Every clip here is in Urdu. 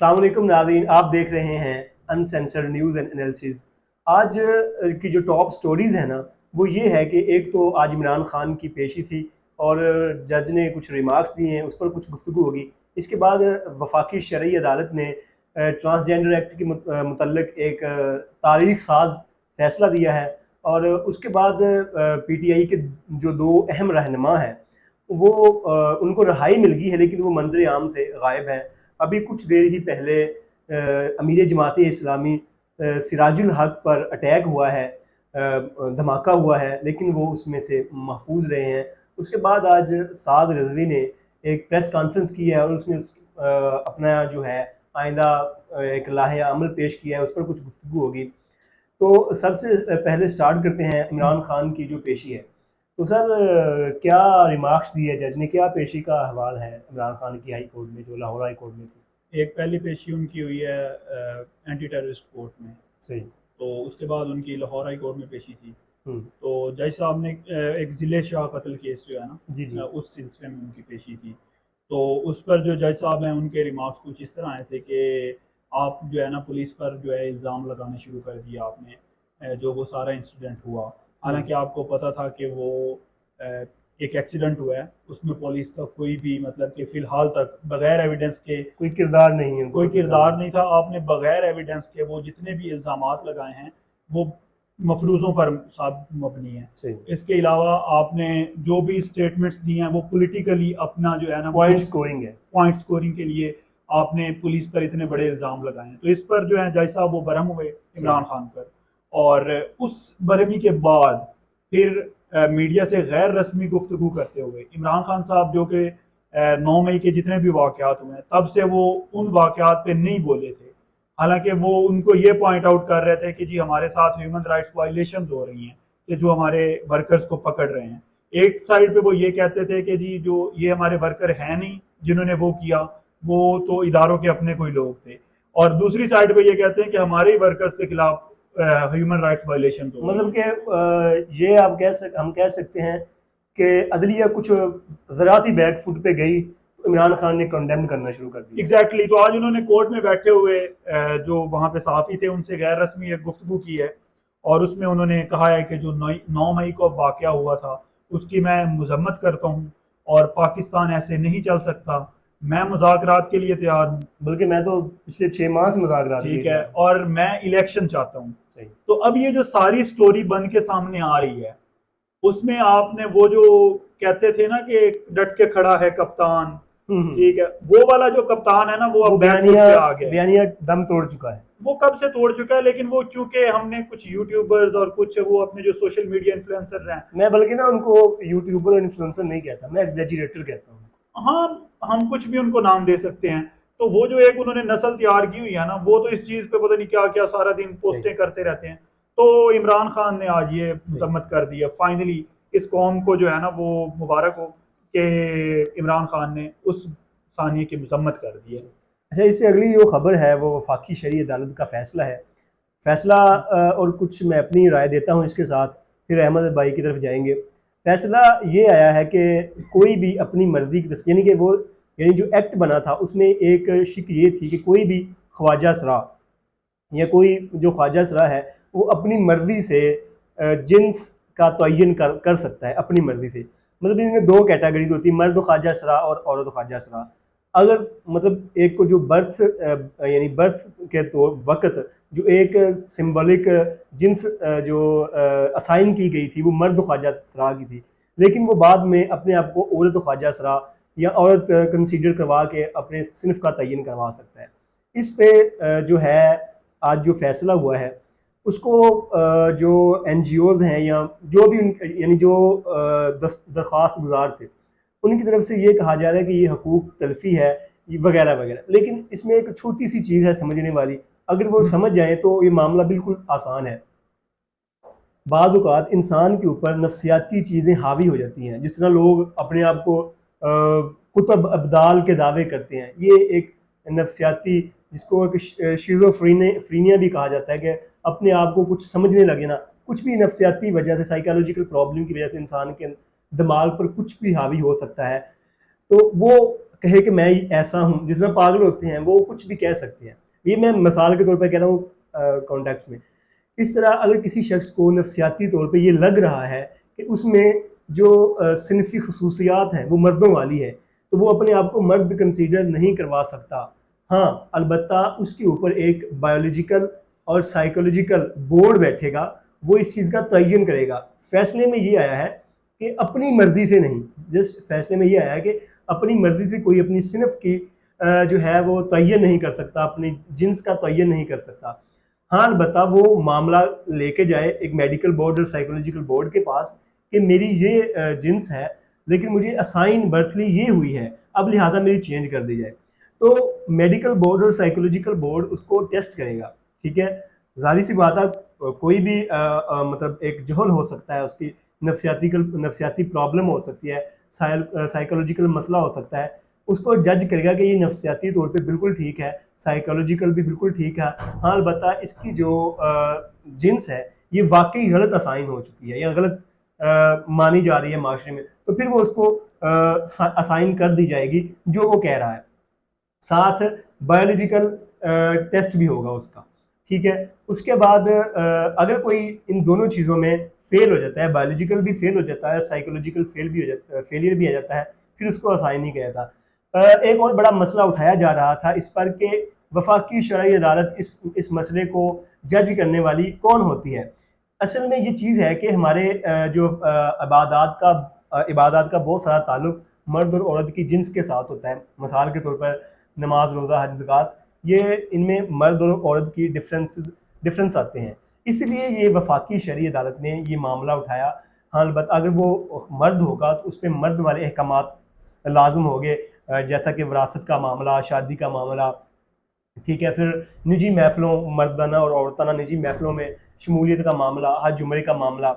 السلام علیکم ناظرین، آپ دیکھ رہے ہیں انسینسرڈ نیوز اینڈ انالیسز۔ آج کی جو ٹاپ سٹوریز ہیں نا، وہ یہ ہے کہ ایک تو آج عمران خان کی پیشی تھی اور جج نے کچھ ریمارکس دیے ہیں، اس پر کچھ گفتگو ہوگی۔ اس کے بعد وفاقی شرعی عدالت نے ٹرانسجینڈر ایکٹ کے متعلق ایک تاریخ ساز فیصلہ دیا ہے، اور اس کے بعد پی ٹی آئی کے جو دو اہم رہنما ہیں وہ ان کو رہائی مل گئی ہے، لیکن وہ منظر عام سے غائب ہیں۔ ابھی کچھ دیر ہی پہلے امیر جماعت اسلامی سراج الحق پر اٹیک ہوا ہے، دھماکہ ہوا ہے، لیکن وہ اس میں سے محفوظ رہے ہیں۔ اس کے بعد آج سعد رضوی نے ایک پریس کانفرنس کی ہے اور اس نے اپنا جو ہے آئندہ ایک لاہے عمل پیش کیا ہے، اس پر کچھ گفتگو ہوگی۔ تو سب سے پہلے سٹارٹ کرتے ہیں عمران خان کی جو پیشی ہے۔ تو سر، کیا ریمارکس دیے جج نے، کیا پیشی کا احوال ہے عمران خان کی ہائی کورٹ میں، جو لاہور ہائی کورٹ میں تھی؟ ایک پہلی پیشی ان کی ہوئی ہے اینٹی ٹیررسٹ کورٹ میں، صحیح۔ تو اس کے بعد ان کی لاہور ہائی کورٹ میں پیشی تھی۔ ہوں، تو جج صاحب نے ایک ضلع شاہ قتل کیس جو ہے جی جی نا، اس سلسلے میں ان کی پیشی تھی۔ تو اس پر جو جج صاحب ہیں ان کے ریمارکس کچھ اس طرح آئے تھے کہ آپ جو ہے نا پولیس پر جو ہے الزام لگانا شروع کر دیا آپ نے، جو وہ سارا انسیڈنٹ ہوا، حالانکہ آپ کو پتہ تھا کہ وہ ایک ایکسیڈنٹ ہوا ہے، اس میں پولیس کا کوئی بھی مطلب کہ فی الحال تک بغیر ایویڈنس کے کوئی کردار نہیں ہے، کوئی کردار نہیں تھا۔ آپ نے بغیر ایویڈنس کے وہ جتنے بھی الزامات لگائے ہیں وہ مفروضوں پر مبنی ہیں۔ صحیح۔ اس کے علاوہ آپ نے جو بھی اسٹیٹمنٹس دی ہیں وہ پولیٹیکلی اپنا جو ہے نا پوائنٹ سکورنگ ہے۔ پوائنٹ سکورنگ کے لیے آپ نے پولیس پر اتنے بڑے الزام لگائے ہیں۔ تو اس پر جو ہے جج صاحب وہ برہم ہوئے عمران خان پر، اور اس برہمی کے بعد پھر میڈیا سے غیر رسمی گفتگو کرتے ہوئے عمران خان صاحب، جو کہ 9 مئی کے جتنے بھی واقعات ہوئے ہیں تب سے وہ ان واقعات پہ نہیں بولے تھے، حالانکہ وہ ان کو یہ پوائنٹ آؤٹ کر رہے تھے کہ جی ہمارے ساتھ ہیومن رائٹس وائلیشنز ہو رہی ہیں، کہ جو ہمارے ورکرز کو پکڑ رہے ہیں۔ ایک سائڈ پہ وہ یہ کہتے تھے کہ جی جو یہ ہمارے ورکر ہیں نہیں جنہوں نے وہ کیا، وہ تو اداروں کے اپنے کوئی لوگ تھے، اور دوسری سائڈ پہ یہ کہتے ہیں کہ ہمارے ورکرز کے خلاف ہیومن رائٹس وائلیشن ہو رہی ہیں۔ مطلب کہ یہ آپ ہم کہہ سکتے ہیں کہ عدلیہ کچھ ذرا سی بیک فٹ پہ گئی، عمران خان نے کنڈیم کرنا شروع کر دیا۔ ایگزیکٹلی۔ تو آج انہوں نے کورٹ میں بیٹھے ہوئے جو وہاں پہ صحافی تھے ان سے غیر رسمی ایک گفتگو کی ہے، اور اس میں انہوں نے کہا ہے کہ جو 9 مئی کو واقعہ ہوا تھا اس کی میں مذمت کرتا ہوں، اور پاکستان ایسے نہیں چل سکتا، میں مذاکرات کے لیے تیار ہوں، بلکہ میں تو پچھلے 6 ماہ سے مذاکرات ٹھیک ہے، اور میں الیکشن چاہتا ہوں۔ صحیح۔ تو اب یہ جو ساری سٹوری بن کے سامنے آ رہی ہے، اس میں آپ نے وہ جو کہتے تھے نا کہ ڈٹ کے کھڑا ہے کپتان، ٹھیک ہے، وہ والا جو کپتان ہے نا وہ اب بیک فٹ پہ آ گیا، بیانیہ دم توڑ چکا ہے۔ وہ کب سے توڑ چکا ہے، لیکن وہ چونکہ ہم نے کچھ یوٹیوبرز اور کچھ وہ اپنے جو سوشل میڈیا انفلوئنسرز ہیں، میں بلکہ نا ان کو یوٹیوبر اور انفلوئنسر نہیں کہتا، میں ایگزیجریٹر کہتا ہوں۔ ہاں ہم کچھ بھی ان کو نام دے سکتے ہیں۔ تو وہ جو ایک انہوں نے نسل تیار کی ہوئی ہے نا، وہ تو اس چیز پہ پتہ نہیں کیا کیا سارا دن پوسٹیں کرتے رہتے ہیں۔ تو عمران خان نے آج یہ مذمت کر دی ہے فائنلی، اس قوم کو جو ہے نا وہ مبارک ہو کہ عمران خان نے اس ثانیے کی مذمت کر دی ہے۔ اچھا، اس سے اگلی جو خبر ہے وہ وفاقی شرعی عدالت کا فیصلہ ہے۔ فیصلہ اور کچھ میں اپنی رائے دیتا ہوں اس کے ساتھ، پھر احمد بھائی کی طرف جائیں گے۔ فیصلہ یہ آیا ہے کہ کوئی بھی اپنی مرضی کی طرف، یعنی جو ایکٹ بنا تھا اس میں ایک شک یہ تھی کہ کوئی بھی خواجہ سرا یا کوئی جو خواجہ سرا ہے وہ اپنی مرضی سے جنس کا تعین کر سکتا ہے اپنی مرضی سے۔ مطلب ان میں 2 کیٹیگریز ہوتی ہیں، مرد خواجہ سرا اور عورت خواجہ سرا۔ اگر مطلب ایک کو جو برتھ کے وقت جو ایک سمبولک جنس جو اسائن کی گئی تھی وہ مرد خواجہ سرا کی تھی، لیکن وہ بعد میں اپنے آپ کو عورت خواجہ سرا یا عورت کنسیڈر کروا کے اپنے صنف کا تعین کروا سکتا ہے۔ اس پہ جو ہے آج جو فیصلہ ہوا ہے اس کو جو این جی اوز ہیں یا جو بھی یعنی جو درخواست گزار تھے ان کی طرف سے یہ کہا جا رہا ہے کہ یہ حقوق تلفی ہے وغیرہ وغیرہ، لیکن اس میں ایک چھوٹی سی چیز ہے سمجھنے والی، اگر وہ سمجھ جائیں تو یہ معاملہ بالکل آسان ہے۔ بعض اوقات انسان کے اوپر نفسیاتی چیزیں حاوی ہو جاتی ہیں، جس طرح لوگ اپنے آپ کو کتب ابدال کے دعوے کرتے ہیں، یہ ایک نفسیاتی، جس کو ایک شیزوفرینیا بھی کہا جاتا ہے، کہ اپنے آپ کو کچھ سمجھنے لگے نا، کچھ بھی نفسیاتی وجہ سے، سائیکالوجیکل پرابلم کی وجہ سے انسان کے دماغ پر کچھ بھی حاوی ہو سکتا ہے۔ تو وہ کہے کہ میں ایسا ہوں، جس میں پاگل ہوتے ہیں وہ کچھ بھی کہہ سکتے ہیں. یہ میں مثال کے طور پہ کہہ رہا ہوں کانٹیکس میں. اس طرح اگر کسی شخص کو نفسیاتی طور پہ یہ لگ رہا ہے کہ اس میں جو صنفی خصوصیات ہیں وہ مردوں والی ہے تو وہ اپنے آپ کو مرد کنسیڈر نہیں کروا سکتا. ہاں البتہ اس کے اوپر ایک بایولوجیکل اور سائیکولوجیکل بورڈ بیٹھے گا، وہ اس چیز کا تعین کرے گا. فیصلے میں یہ آیا ہے کہ اپنی مرضی سے نہیں، جسٹ فیصلے میں یہ آیا ہے کہ اپنی مرضی سے کوئی اپنی صنف کی جو ہے وہ تعین نہیں کر سکتا، اپنی جنس کا تعین نہیں کر سکتا. ہاں البتہ وہ معاملہ لے کے جائے ایک میڈیکل بورڈ اور سائیکولوجیکل بورڈ کے پاس کہ میری یہ جنس ہے لیکن مجھے اسائن برتھلی یہ ہوئی ہے، اب لہٰذا میری چینج کر دی جائے. تو میڈیکل بورڈ اور سائیکولوجیکل بورڈ اس کو ٹیسٹ کرے گا. ٹھیک ہے، ظاہر سی بات ہے کوئی بھی مطلب ایک جہل ہو سکتا ہے، اس کی نفسیاتی پرابلم ہو سکتی ہے، سائیکولوجیکل مسئلہ ہو سکتا ہے. اس کو جج کرے گا کہ یہ نفسیاتی طور پہ بالکل ٹھیک ہے، سائیکولوجیکل بھی بالکل ٹھیک ہے. ہاں البتہ اس کی جو جنس ہے یہ واقعی غلط اسائن ہو چکی ہے یا غلط مانی جا رہی ہے معاشرے میں، تو پھر وہ اس کو اسائن کر دی جائے گی جو وہ کہہ رہا ہے. ساتھ بایولوجیکل ٹیسٹ بھی ہوگا اس کا. ٹھیک ہے، اس کے بعد اگر کوئی ان دونوں چیزوں میں فیل ہو جاتا ہے، بایولوجیکل بھی فیل ہو جاتا ہے، سائیکولوجیکل فیلئر بھی آ جاتا ہے، پھر اس کو اسائن نہیں کیا جاتا. ایک اور بڑا مسئلہ اٹھایا جا رہا تھا اس پر کہ وفاقی شرعی عدالت اس مسئلے کو جج کرنے والی کون ہوتی ہے. اصل میں یہ چیز ہے کہ ہمارے جو عبادات کا بہت سارا تعلق مرد اور عورت کی جنس کے ساتھ ہوتا ہے. مثال کے طور پر نماز، روزہ، حج، زکوٰۃ، یہ ان میں مرد اور عورت کی ڈفرینس آتے ہیں. اس لیے یہ وفاقی شرعی عدالت نے یہ معاملہ اٹھایا. ہاں البتہ اگر وہ مرد ہوگا تو اس پہ مرد والے احکامات لازم ہو گئے، جیسا کہ وراثت کا معاملہ، شادی کا معاملہ. ٹھیک ہے، پھر نجی محفلوں، مردانہ اور عورتانہ نجی محفلوں میں شمولیت کا معاملہ، حج عمرے کا معاملہ،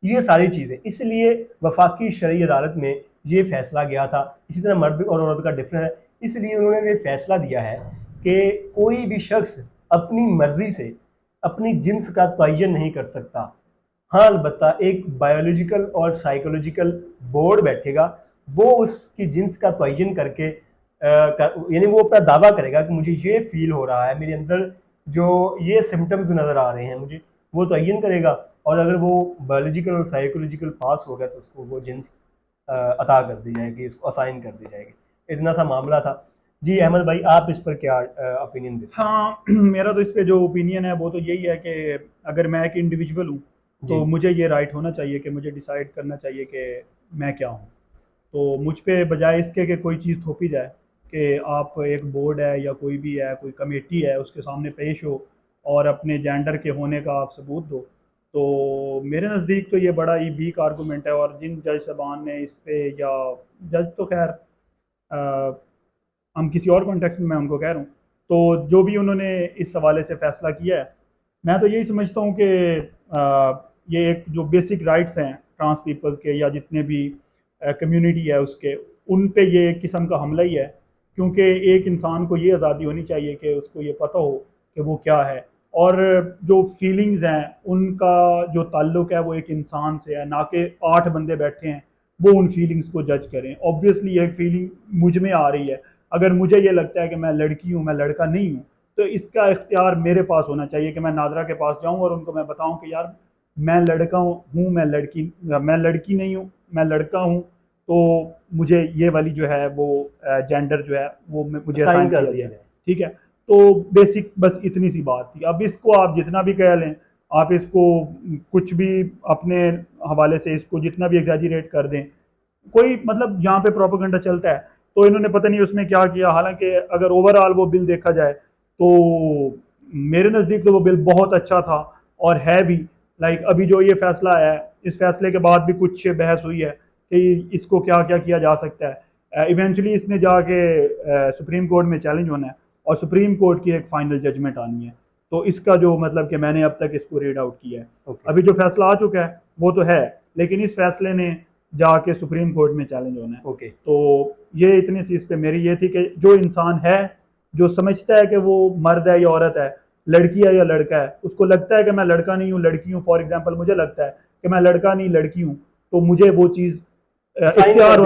یہ ساری چیزیں. اس لیے وفاقی شرعی عدالت میں یہ فیصلہ گیا تھا. اسی طرح مرد اور عورت کا ڈفرینس ہے، اس لیے انہوں نے یہ فیصلہ دیا ہے کہ کوئی بھی شخص اپنی مرضی سے اپنی جنس کا تعین نہیں کر سکتا. ہاں البتہ ایک بایولوجیکل اور سائیکولوجیکل بورڈ بیٹھے گا، وہ اس کی جنس کا تعین کر کے یعنی وہ اپنا دعویٰ کرے گا کہ مجھے یہ فیل ہو رہا ہے، میرے اندر جو یہ سمٹمز نظر آ رہے ہیں مجھے، وہ تعین کرے گا. اور اگر وہ بایولوجیکل اور سائیکولوجیکل پاس ہو گیا تو اس کو وہ جنس عطا کر دی جائے گی، اس کو اسائن کر دی جائے گی. اتنا سا معاملہ تھا. جی احمد بھائی، آپ اس پر کیا اوپینین دیتے ہیں؟ ہاں میرا تو اس پہ جو اوپینین ہے وہ تو یہی ہے کہ اگر میں ایک انڈیویجول ہوں تو مجھے یہ رائٹ ہونا چاہیے کہ مجھے ڈیسائیڈ کرنا چاہیے کہ میں کیا ہوں. تو مجھ پہ بجائے اس کے کہ کوئی چیز تھوپی جائے کہ آپ ایک بورڈ ہے یا کوئی بھی ہے، کوئی کمیٹی ہے، اس کے سامنے پیش ہو اور اپنے جینڈر کے ہونے کا آپ ثبوت دو، تو میرے نزدیک تو یہ بڑا ہی ویک آرگومنٹ ہے. اور جن جج صاحبان نے اس پہ، یا جج تو خیر ہم کسی اور کانٹیکس میں ان کو کہہ رہا ہوں، تو جو بھی انہوں نے اس حوالے سے فیصلہ کیا ہے، میں تو یہی سمجھتا ہوں کہ یہ ایک جو بیسک رائٹس ہیں ٹرانس پیپلز کے یا جتنے بھی کمیونٹی ہے اس کے، ان پہ یہ ایک قسم کا حملہ ہی ہے. کیونکہ ایک انسان کو یہ آزادی ہونی چاہیے کہ اس کو یہ پتہ ہو کہ وہ کیا ہے، اور جو فیلنگز ہیں ان کا جو تعلق ہے وہ ایک انسان سے ہے، نہ کہ 8 بندے بیٹھے ہیں وہ ان فیلنگز کو جج کریں. اوبویسلی ایک فیلنگ مجھ میں آ رہی ہے، اگر مجھے یہ لگتا ہے کہ میں لڑکی ہوں، میں لڑکا نہیں ہوں، تو اس کا اختیار میرے پاس ہونا چاہیے کہ میں ناظرہ کے پاس جاؤں اور ان کو میں بتاؤں کہ یار میں لڑکا ہوں، میں لڑکی نہیں ہوں، میں لڑکا ہوں، تو مجھے یہ والی جو ہے وہ جینڈر جو ہے وہ مجھے اسائن کر دیا جائے. ٹھیک ہے، تو بیسک بس اتنی سی بات تھی. اب اس کو آپ جتنا بھی کہہ لیں، آپ اس کو کچھ بھی اپنے حوالے سے اس کو جتنا بھی ایگزیجریٹ کر دیں، کوئی مطلب یہاں پہ پروپیگنڈا چلتا ہے. تو انہوں نے پتہ نہیں اس میں کیا کیا. حالانکہ اگر اوور آل وہ بل دیکھا جائے تو میرے نزدیک تو وہ بل بہت اچھا تھا اور ہے بھی. لائک ابھی جو یہ فیصلہ آیا ہے، اس فیصلے کے بعد بھی کچھ بحث ہوئی ہے کہ اس کو کیا کیا کیا جا سکتا ہے. ایونچولی اس نے جا کے سپریم کورٹ میں چیلنج ہونا ہے اور سپریم کورٹ کی ایک فائنل ججمنٹ آنی ہے. تو اس کا جو مطلب کہ میں نے اب تک اس کو ریڈ آؤٹ کیا ہے، ابھی جو فیصلہ آ چکا ہے وہ تو ہے، لیکن اس فیصلے نے جا کے سپریم کورٹ میں چیلنج ہونا ہے. تو یہ اتنی سی اس پہ میری یہ تھی کہ جو انسان ہے، جو سمجھتا ہے کہ وہ مرد ہے یا عورت ہے، لڑکی ہے یا لڑکا ہے، اس کو لگتا ہے کہ میں لڑکا نہیں ہوں لڑکی ہوں. فار ایگزامپل مجھے لگتا ہے کہ میں لڑکا نہیں لڑکی ہوں، تو مجھے وہ چیز اختیار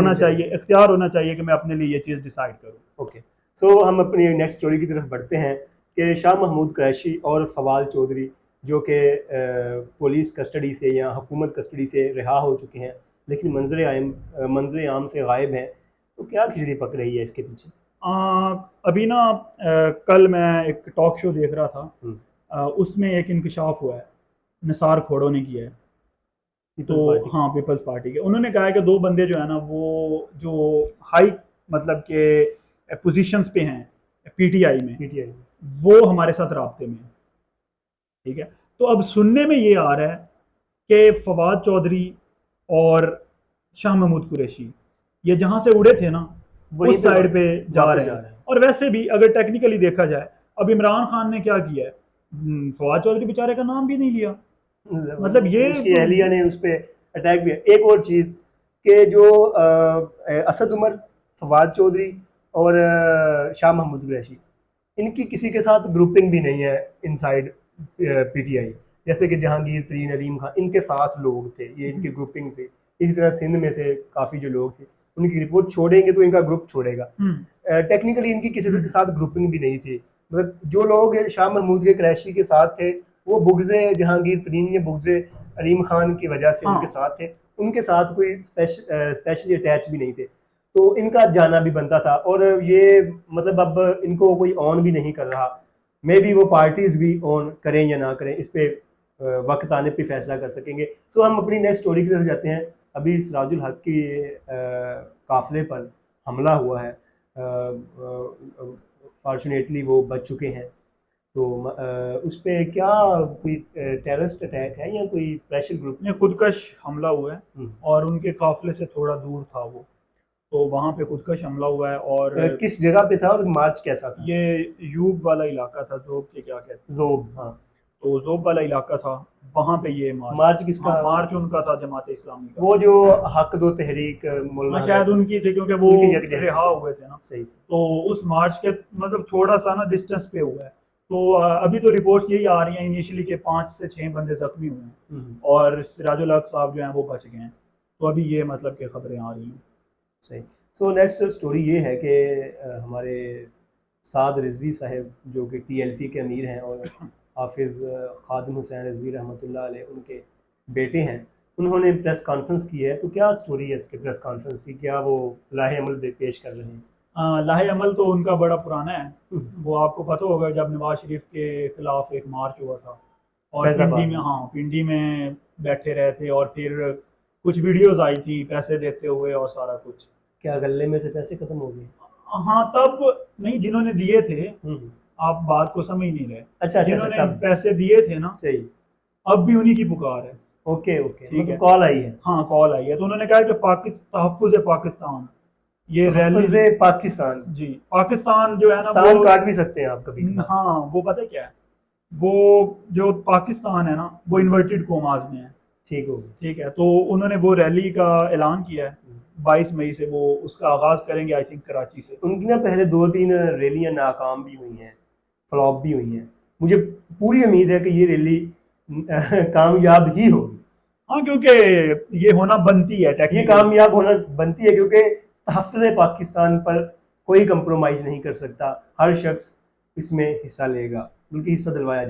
ہونا چاہیے کہ میں اپنے لیے یہ چیز ڈیسائیڈ کروں. اوکے، سو ہم اپنی نیکسٹ اسٹوری کی طرف بڑھتے ہیں کہ شاہ محمود قریشی اور فواد چودھری جو کہ پولیس کسٹڈی سے یا حکومت کسٹڈی سے رہا ہو چکے ہیں لیکن منظر عام سے غائب ہیں، تو کیا کھچڑی پک رہی ہے اس کے پیچھے؟ ابھی نا کل میں ایک ٹاک شو دیکھ رہا تھا، اس میں ایک انکشاف ہوا ہے، نثار کھوڑوں نے کیا ہے، تو ہاں پیپلز پارٹی کے. انہوں نے کہا ہے کہ 2 بندے جو ہے نا وہ جو ہائی مطلب کہ پوزیشنز پہ ہیں پی ٹی آئی میں، وہ ہمارے ساتھ رابطے میں ہیں. ٹھیک ہے، تو اب سننے میں یہ آ رہا ہے کہ فواد چودھری اور شاہ محمود قریشی یہ جہاں سے اڑے تھے نا اس سائڈ پہ جا رہے ہیں. اور ویسے بھی اگر ٹیکنیکلی دیکھا جائے اب عمران خان نے کیا کیا ہے، فواد چودھری بیچارے کا نام بھی نہیں لیا، مطلب یہ اس کی اہلیہ نے اس پہ اٹیک بھی. ایک اور چیز کہ جو اسد عمر، فواد چودھری اور شاہ محمود قریشی، ان کی کسی کے ساتھ گروپنگ بھی نہیں ہے ان سائڈ پی ٹی آئی. جیسے کہ جہانگیر ترین، علیم خان، ان کے ساتھ لوگ تھے، یہ ان کی گروپنگ تھی. اسی طرح سندھ میں سے کافی جو لوگ تھے ان کی رپورٹ چھوڑیں گے تو ان کا گروپ چھوڑے گا. ٹیکنیکلی ان کی کسی کے ساتھ گروپنگ بھی نہیں تھی. مطلب جو لوگ شاہ محمود کے قریشی کے ساتھ تھے وہ بغض جہانگیر ترین یا بغض علیم خان کی وجہ سے ان کے ساتھ تھے، ان کے ساتھ کوئی اسپیشلی اٹیچ بھی نہیں تھے. تو ان کا جانا بھی بنتا تھا. اور یہ مطلب اب ان کو کوئی آن بھی نہیں کر رہا، مے بی وہ پارٹیز بھی آن کریں یا نہ کریں، اس پہ وقت آنے پہ فیصلہ کر سکیں گے. سو ہم اپنی نیکسٹ اسٹوری کی طرف جاتے ہیں. ابھی سراج الحق کی قافلے پر حملہ ہوا ہے، فارچونیٹلی وہ بچ چکے ہیں. تو اس پہ کیا کوئی ٹیررسٹ اٹیک ہے یا کوئی پریشر گروپ؟ میں خودکش حملہ ہوا ہے اور ان کے قافلے سے تھوڑا دور تھا وہ، تو وہاں پہ خودکش حملہ ہوا ہے. اور کس جگہ پہ تھا اور مارچ کیسا تھا؟ یہ یوب والا علاقہ تھا، زوب کے کیا کہتے ہیں، زوب، ہاں، تو زوب والا علاقہ تھا، وہاں پہ یہ مارچ کس کا؟ مارچ ان کا تھا، جماعت اسلامی کا. وہ جو حق دو تحریک شاید ان کی تھی کیونکہ وہ رہا ہوئے تھے نا. صحیح. تو اس مارچ کے مطلب تھوڑا سا نا ڈسٹینس پہ ہوا ہے. تو ابھی تو رپورٹس یہی آ رہی ہیں انیشلی کہ 5 سے 6 بندے زخمی ہوئے ہیں اور سراج الحق صاحب جو ہیں وہ بچ گئے ہیں. تو ابھی یہ مطلب کہ خبریں آ رہی ہیں. صحیح. سو نیکسٹ اسٹوری یہ ہے کہ ہمارے سعد رضوی صاحب جو کہ ٹی ایل پی کے امیر ہیں اور حافظ خادم حسین رضوی رحمۃ اللہ علیہ ان کے بیٹے ہیں، انہوں نے پریس کانفرنس کی ہے. تو کیا اسٹوری ہے اس کے پریس کانفرنس کی؟ کیا وہ لاہ عمل پیش کر رہے ہیں؟ لاہ عمل تو ان کا بڑا پرانا ہے. وہ آپ کو پتہ ہوگا جب نواز شریف کے خلاف ایک مارچ ہوا تھا اور پنڈی میں، ہاں پنڈی میں بیٹھے رہے تھے اور پھر کچھ ویڈیوز آئی تھی پیسے دیتے ہوئے اور سارا کچھ. کیا غلے میں سے پیسے ختم ہو گئے؟ ہاں تب نہیں، جنہوں نے دیے تھے، آپ بات کو سمجھ نہیں رہے. اچھا، جنہوں نے پیسے دیے تھے نا، صحیح، اب بھی انہی کی پکار ہے. اوکے ٹھیک ہے، کال آئی ہے. ہاں کال آئی ہے. تو انہوں نے کہا کہ تحفظ پاکستان، یہ تحفظ پاکستان، جی پاکستان جو ہے نا وہ کاٹ بھی سکتے ہیں آپ کبھی. ہاں وہ پتہ کیا ہے، وہ جو پاکستان ہے نا وہ انورٹڈ کوماز میں ہے. ٹھیک ہے، تو انہوں نے وہ ریلی کا اعلان کیا ہے 22 مئی سے، وہ اس کا آغاز کریں گے آئی تھنک کراچی سے. ان کی نا پہلے 2-3 ریلیاں ناکام بھی ہوئی ہیں، فلاپ بھی ہوئی ہیں. مجھے پوری امید ہے کہ یہ ریلی کامیاب ہی ہوگی. ہاں کیونکہ یہ ہونا بنتی ہے، یہ کامیاب ہونا بنتی ہے کیونکہ تحفظ پاکستان پر کوئی کمپرومائز نہیں کر سکتا. ہر شخص اس میں حصہ لے گا، بلکہ حصہ دلوایا جائے.